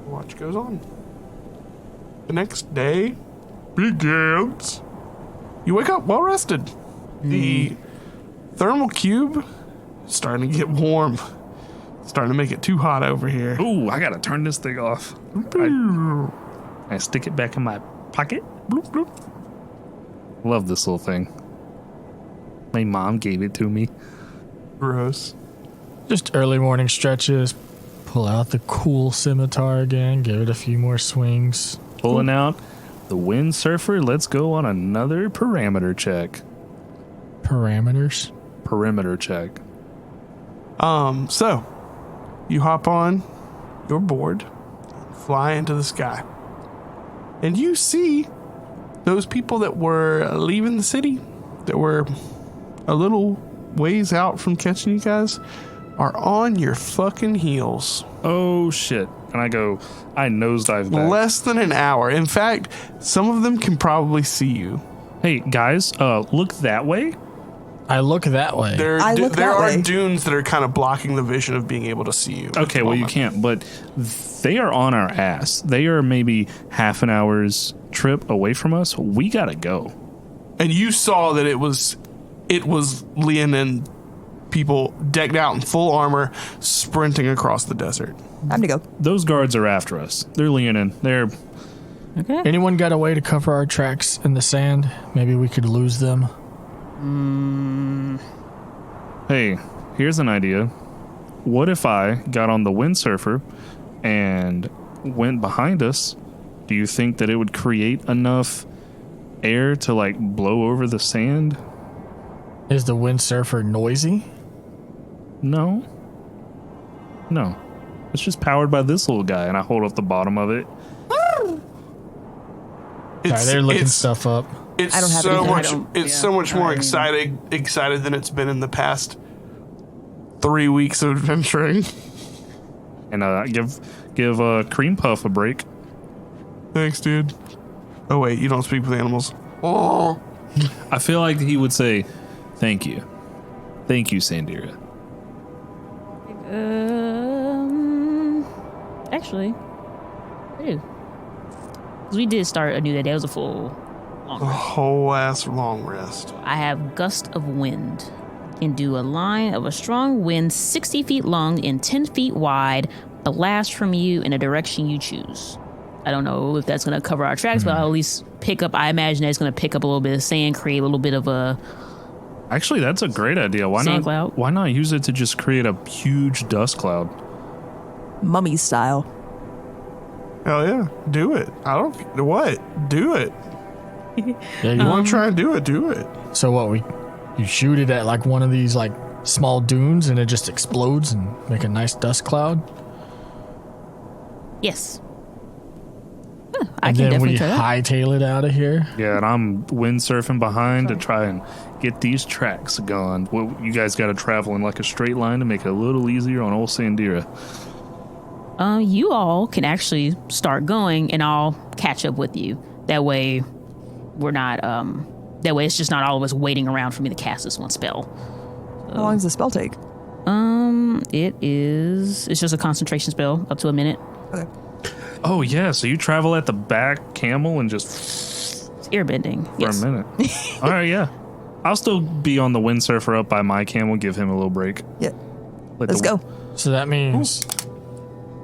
The watch goes on. The next day begins. You wake up well rested. The thermal cube is starting to get warm. It's starting to make it too hot over here. Ooh, I gotta turn this thing off. I stick it back in my pocket. Bloop, bloop. Love this little thing. My mom gave it to me. Gross. Just early morning stretches. Pull out the cool scimitar again. Give it a few more swings. Pulling out the windsurfer. Let's go on another parameter check. Parameters. Perimeter check. So you hop on your board, fly into the sky. And you see those people that were leaving the city, that were a little ways out from catching you guys, are on your fucking heels. Oh, shit. And I nosedive back. Less than an hour. In fact, some of them can probably see you. Hey, guys, look that way. I look that way. There that are way. dunes that are kind of blocking the vision of being able to see you. Okay, well, you can't, but they are on our ass. They are maybe half an hour's trip away from us. We gotta go. And you saw that it was Leon and people decked out in full armor sprinting across the desert. Time to go. Those guards are after us. They're leaning. They're Okay. Anyone got a way to cover our tracks in the sand? Maybe we could lose them. Hey, here's an idea. What if I got on the windsurfer and went behind us? Do you think that it would create enough air to like blow over the sand? Is the windsurfer noisy? No. It's just powered by this little guy, and I hold up the bottom of it. Sorry, they're looking stuff up. It's I don't have so anything. much. I don't- It's yeah, so much more I don't excited than it's been in the past 3 weeks of adventuring. And give Cream Puff a break. Thanks, dude. Oh wait, you don't speak with animals. Oh, I feel like he would say, "Thank you, Sandira." Actually, I do. 'Cause we did start a new day. That was a full long rest. whole ass long rest. I have gust of wind. Can do a line of a strong wind 60 feet long and 10 feet wide, blast from you in a direction you choose. I don't know if that's going to cover our tracks, but I'll at least pick up. I imagine it's going to pick up a little bit of sand, create a little bit of a. Actually, that's a great idea. Why Sand not? cloud? Why not use it to just create a huge dust cloud? Mummy style. Hell yeah, do it. I don't what. Do it. Yeah, You want to try and do it? Do it. So what? You shoot it at like one of these like small dunes, and it just explodes and make a nice dust cloud. Yes. I And can then definitely we try that. hightail it out of here. Yeah, and I'm windsurfing behind to try and get these tracks going. Well, you guys got to travel in like a straight line to make it a little easier on old Sandira. You all can actually start going, and I'll catch up with you. That way, we're not. That way, it's just not all of us waiting around for me to cast this one spell. How long does the spell take? It's just a concentration spell, up to a minute. Okay. Oh yeah, so you travel at the back camel and just It's airbending. for Yes. a minute. All right, yeah. I'll still be on the windsurfer up by my camel. Give him a little break. Yeah. Let Let's the- go. So that means,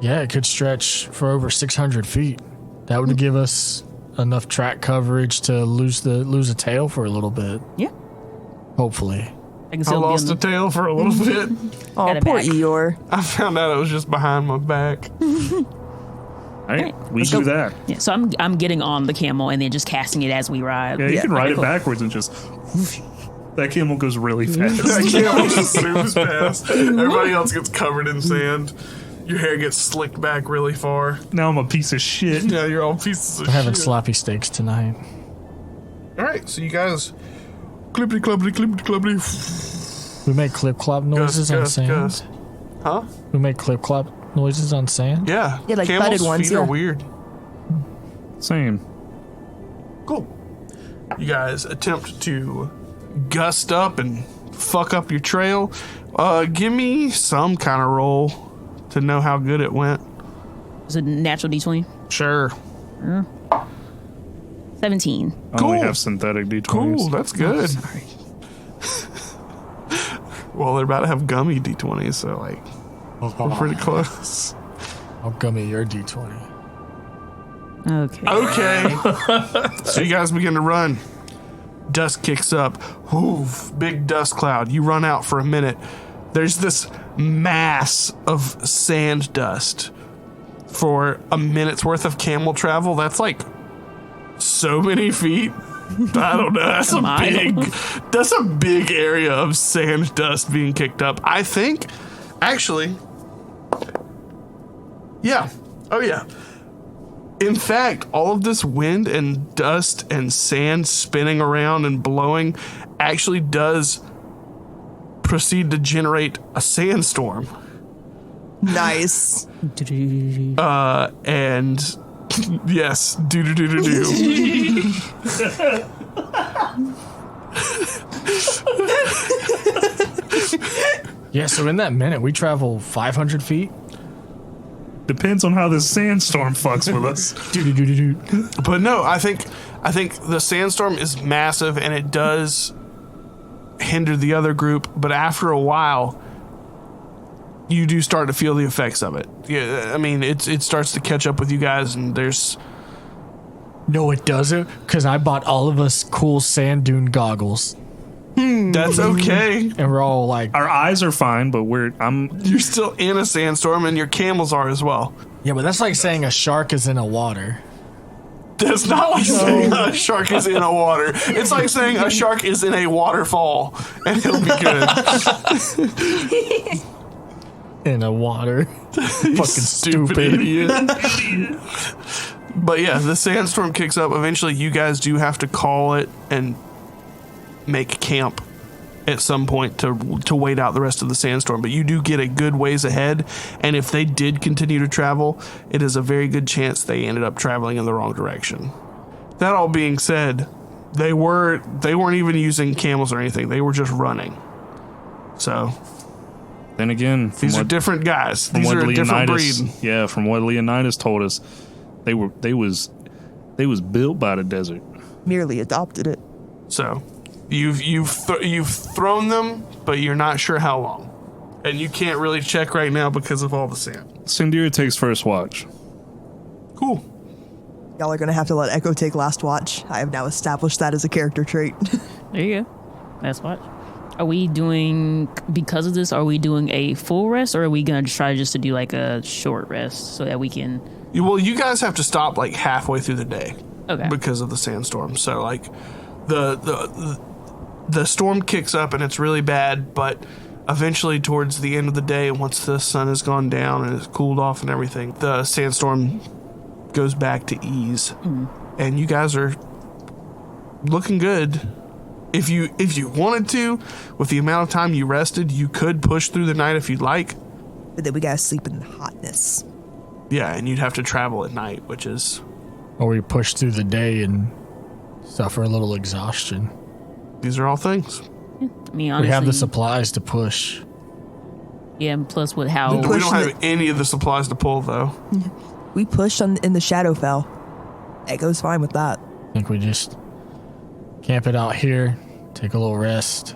yeah, it could stretch for over 600 feet. That would give us enough track coverage to lose a tail for a little bit. Yeah. Hopefully. I can I still be lost on a tail for a little bit. Oh, Got it poor back. Eeyore. I found out it was just behind my back. All right, we let's do go. that. Yeah, so I'm getting on the camel and then just casting it as we ride. Yeah, you can ride Okay, it cool. backwards and just. That camel goes really fast. That camel just zooms past. Everybody else gets covered in sand. Your hair gets slicked back really far. Now I'm a piece of shit. Yeah, you're all pieces of We're having shit. sloppy steaks tonight. All right, so you guys, clippity cloppity clippity cloppity. We make clip clop noises on Gus, sand. Gus. Huh? We make clip clop noises on sand. Yeah. Yeah, like Camels' thudded ones, feet are yeah. weird. Same. Cool. You guys attempt to gust up and fuck up your trail. Give me some kind of roll to know how good it went. It's a natural D20. Sure. 17. I only Cool. have synthetic D20s. Cool, that's good. Well, they're about to have gummy D20s, so like we're pretty close. I'll gummy your D20. Okay. Okay. So you guys begin to run. Dust kicks up. Oof, big dust cloud. You run out for a minute. There's this mass of sand dust. For a minute's worth of camel travel, that's like so many feet. I don't know. That's that's a big area of sand dust being kicked up. I think, actually, yeah. Oh, yeah. In fact, all of this wind and dust and sand spinning around and blowing actually does proceed to generate a sandstorm. Nice. And yes, do. Yeah, so in that minute, we travel 500 feet. Depends on how this sandstorm fucks with us. But no, I think the sandstorm is massive and it does hinder the other group. But after a while, you do start to feel the effects of it. Yeah, I mean, it starts to catch up with you guys, and there's. No, it doesn't, because I bought all of us cool sand dune goggles. That's okay. And we're all like, Our eyes are fine, but You're still in a sandstorm, and your camels are as well. yeah, but that's like saying a shark is in a water. That's not like saying a shark is in a water. It's like saying a shark is in a waterfall, and it'll be good. In a water. Fucking stupid. idiot. But yeah, the sandstorm kicks up. Eventually, you guys do have to call it and make camp at some point to wait out the rest of the sandstorm. But you do get a good ways ahead, and if they did continue to travel, it is a very good chance they ended up traveling in the wrong direction. That all being said, they weren't even using camels or anything. They were just running. So then again, these are different guys. These are a different breed. Yeah, from what Leonidas told us, they was built by the desert. Merely adopted it. So you've thrown them, but you're not sure how long, and you can't really check right now because of all the sand. Sandira takes first watch. Cool. Y'all are gonna have to let Echo take last watch. I have now established that as a character trait. There you go. That's what. Are we doing, because of this, are we doing a full rest, or are we going to try just to do like a short rest so that we can... Well, you guys have to stop like halfway through the day. Okay. Because of the sandstorm. So like the storm kicks up and it's really bad, but eventually towards the end of the day, once the sun has gone down and it's cooled off and everything, the sandstorm goes back to ease. And you guys are looking good. If you wanted to, with the amount of time you rested, you could push through the night if you'd like. But then we gotta sleep in the hotness. Yeah, and you'd have to travel at night, which is... Or we push through the day and suffer a little exhaustion. These are all things. I mean, honestly, We have the supplies to push. yeah, and plus with how... We don't have any of the supplies to pull, though. We pushed in the Shadowfell. Echo's fine with that. I think we just camp it out here, take a little rest.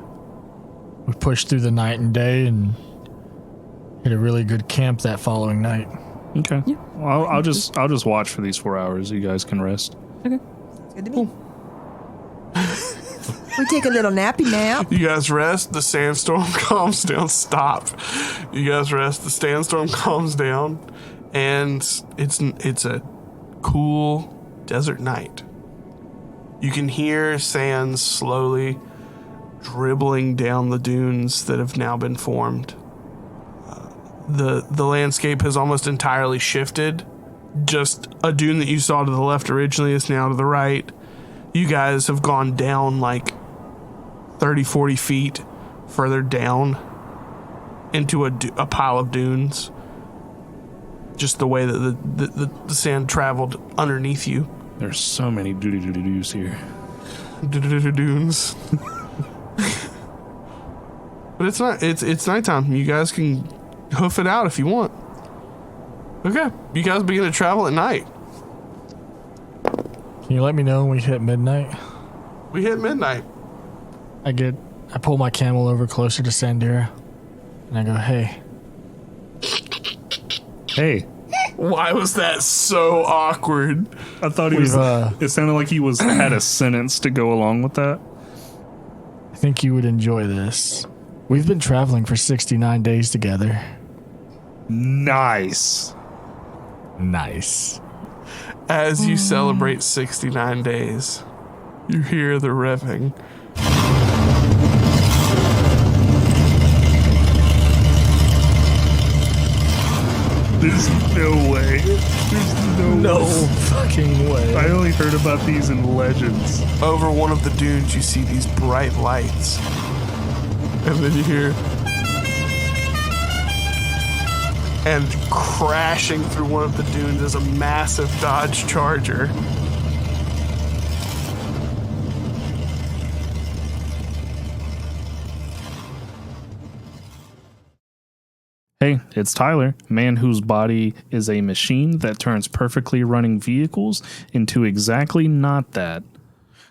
We push through the night and day and hit a really good camp that following night. Okay. Yeah. Well, I'll just watch for these 4 hours. You guys can rest. Okay. It's good to me. We take a little nappy nap. You guys rest, the sandstorm calms down. Stop. You guys rest, the sandstorm calms down, and it's a cool desert night. You can hear sand slowly dribbling down the dunes that have now been formed. The landscape has almost entirely shifted. Just a dune that you saw to the left originally is now to the right. You guys have gone down like 30, 40 feet further down into a pile of dunes. Just the way that the sand traveled underneath you. There's so many doo-doo-doo-doos here. Dunes. But it's not. It's nighttime. You guys can hoof it out if you want. Okay, you guys begin to travel at night. Can you let me know when we hit midnight? We hit midnight. I pull my camel over closer to Sandira, and I go, hey. Hey. Why was that so awkward? I thought he was. It sounded like he had a sentence to go along with that. I think you would enjoy this. We've been traveling for 69 days together. Nice. Nice. As you celebrate 69 days, you hear the revving. There's no way. There's no No fucking way. I only heard about these in legends. Over one of the dunes, you see these bright lights. And then you hear... And crashing through one of the dunes is a massive Dodge Charger. Hey, it's Tyler, man whose body is a machine that turns perfectly running vehicles into exactly not that.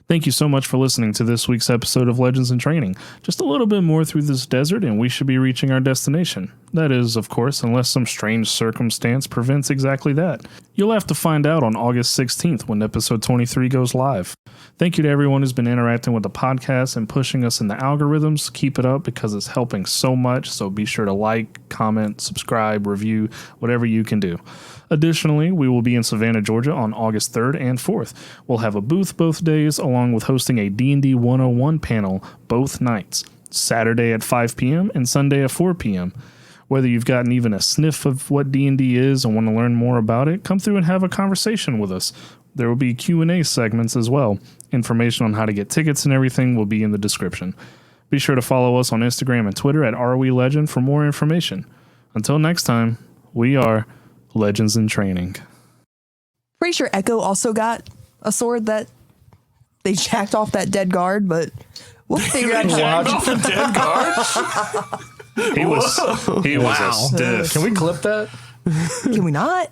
Thank you so much for listening to this week's episode of Legends in Training. Just a little bit more through this desert and we should be reaching our destination. That is, of course, unless some strange circumstance prevents exactly that. You'll have to find out on August 16th when episode 23 goes live. Thank you to everyone who's been interacting with the podcast and pushing us in the algorithms. Keep it up because it's helping so much, so be sure to like, comment, subscribe, review, whatever you can do. Additionally, we will be in Savannah, Georgia on August 3rd and 4th. We'll have a booth both days along with hosting a D&D 101 panel both nights, Saturday at 5 p.m. and Sunday at 4 p.m. Whether you've gotten even a sniff of what D&D is and want to learn more about it, come through and have a conversation with us. There will be Q&A segments as well. Information on how to get tickets and everything will be in the description. Be sure to follow us on Instagram and Twitter at RWeLegend for more information. Until next time, we are Legends in Training. Pretty sure Echo also got a sword that they jacked off that dead guard, but we'll figure out how Off a dead guard? He was a stiff. Can we clip that? Can we not?